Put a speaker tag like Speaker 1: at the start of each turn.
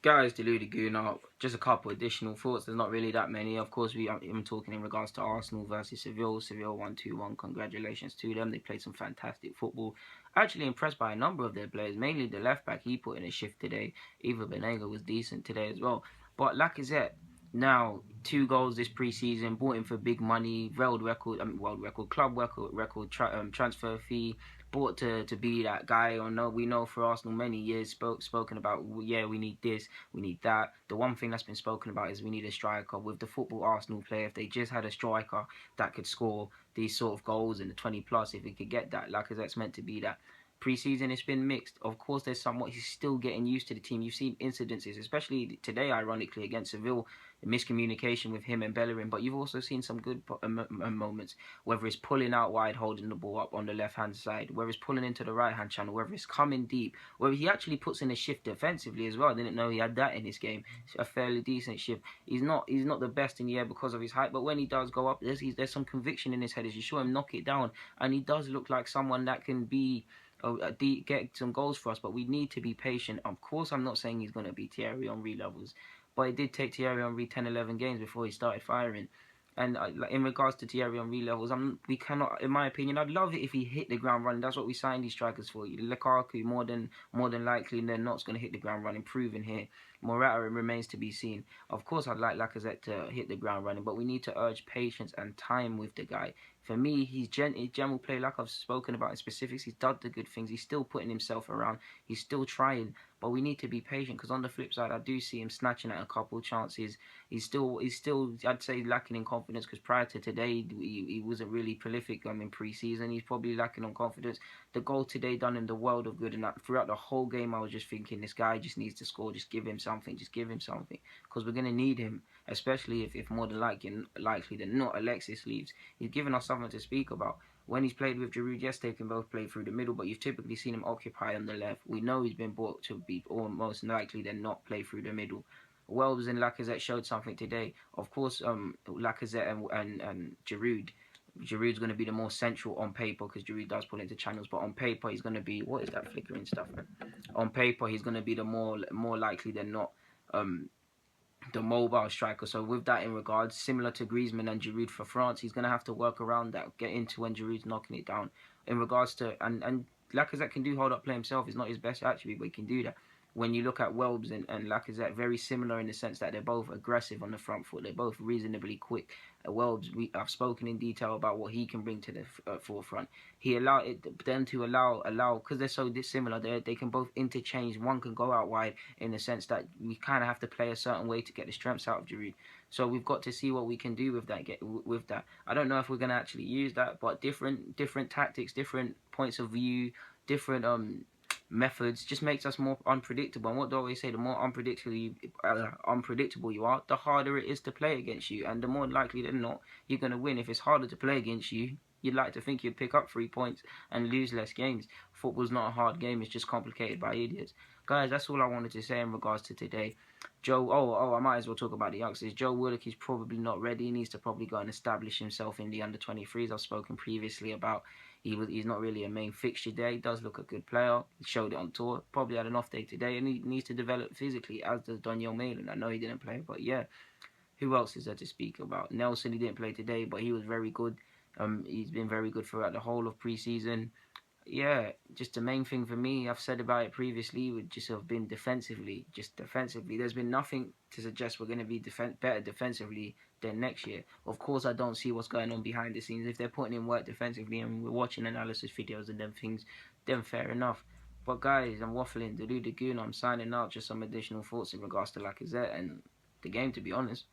Speaker 1: Guys, deluded Guna, just a couple additional thoughts. There's not really that many. Of course, I'm talking in regards to Arsenal versus Seville. Seville 1-2-1. Congratulations to them. They played some fantastic football. Actually impressed by a number of their players, mainly the left back. He put in a shift today. Eva Benega was decent today as well. But Lacazette, now 2 goals this preseason, bought him for big money, world record, club record transfer fee. Bought to be that guy. Or no, we know for Arsenal many years spoken about. Yeah, we need this, we need that. The one thing that's been spoken about is we need a striker. With the football Arsenal player, if they just had a striker that could score these sort of goals in the 20 plus, if we could get that, Lacazette's meant to be that. Pre-season, it's been mixed. Of course, there's somewhat. He's still getting used to the team. You've seen incidences, especially today, ironically, against Seville, miscommunication with him and Bellerin. But you've also seen some good moments, whether it's pulling out wide, holding the ball up on the left-hand side, whether it's pulling into the right-hand channel, whether it's coming deep, whether he actually puts in a shift defensively as well. I didn't know he had that in his game. It's a fairly decent shift. He's not the best in the air because of his height, but when he does go up, there's some conviction in his head as you saw him knock it down, and he does look like someone that can be get some goals for us, but we need to be patient. Of course, I'm not saying he's going to be Thierry Henry levels, but it did take Thierry Henry 10, 11 games before he started firing. And in regards to Thierry Henry levels, we cannot, in my opinion, I'd love it if he hit the ground running. That's what we signed these strikers for. Lukaku, more than likely, they're not going to hit the ground running, proven here. Morata remains to be seen. Of course, I'd like Lacazette to hit the ground running, but we need to urge patience and time with the guy. For me, his general play, like I've spoken about in specifics, he's done the good things. He's still putting himself around. He's still trying, but we need to be patient because on the flip side, I do see him snatching at a couple of chances. He's still, I'd say, lacking in confidence because prior to today, he wasn't really prolific in pre-season. He's probably lacking on confidence. The goal today done him the world of good, and throughout the whole game, I was just thinking, this guy just needs to score. Just give him something. Just give him something because we're going to need him, especially if more than likely than not, Alexis leaves. He's given us something to speak about. When he's played with Giroud, yes, they can both play through the middle, but you've typically seen him occupy on the left. We know he's been brought to be almost likely than not play through the middle. Welbs and Lacazette showed something today. Of course, Lacazette and Giroud. Giroud's going to be the more central on paper because Giroud does pull into channels, but on paper he's going to be, what is that flickering stuff, man? On paper he's going to be the more likely than not the mobile striker. So with that in regards, similar to Griezmann and Giroud for France, he's going to have to work around that, get into when Giroud's knocking it down. In regards to, and Lacazette can do hold up play himself. It's not his best attribute, but he can do that. When you look at Welbs and Lacazette, very similar in the sense that they're both aggressive on the front foot. They're both reasonably quick. Welbs, I've spoken in detail about what he can bring to the forefront. He allowed them to allow because they're so dissimilar. They can both interchange. One can go out wide in the sense that we kind of have to play a certain way to get the strengths out of Giroud. So we've got to see what we can do with that. I don't know if we're going to actually use that, but different tactics, different points of view, different methods just makes us more unpredictable. And what do I always say? The more unpredictable you are, the harder it is to play against you, and the more likely than not you're going to win. If it's harder to play against you, you'd like to think you'd pick up 3 points and lose less games. Football's not a hard game, it's just complicated by idiots. Guys, that's all I wanted to say in regards to today. I might as well talk about the youngsters. Joe Willock is probably not ready. He needs to probably go and establish himself in the under-23s. I've spoken previously about he's not really a main fixture there. He does look a good player. He showed it on tour. Probably had an off day today, and he needs to develop physically, as does Daniel Malin. I know he didn't play, but yeah. Who else is there to speak about? Nelson, he didn't play today, but he was very good. He's been very good throughout the whole of pre-season. Yeah, just the main thing for me, I've said about it previously, would just have been defensively. Just defensively. There's been nothing to suggest we're going to be better defensively than next year. Of course, I don't see what's going on behind the scenes. If they're putting in work defensively and we're watching analysis videos and them things, then fair enough. But guys, I'm waffling. I'm signing out. Just some additional thoughts in regards to Lacazette and the game, to be honest.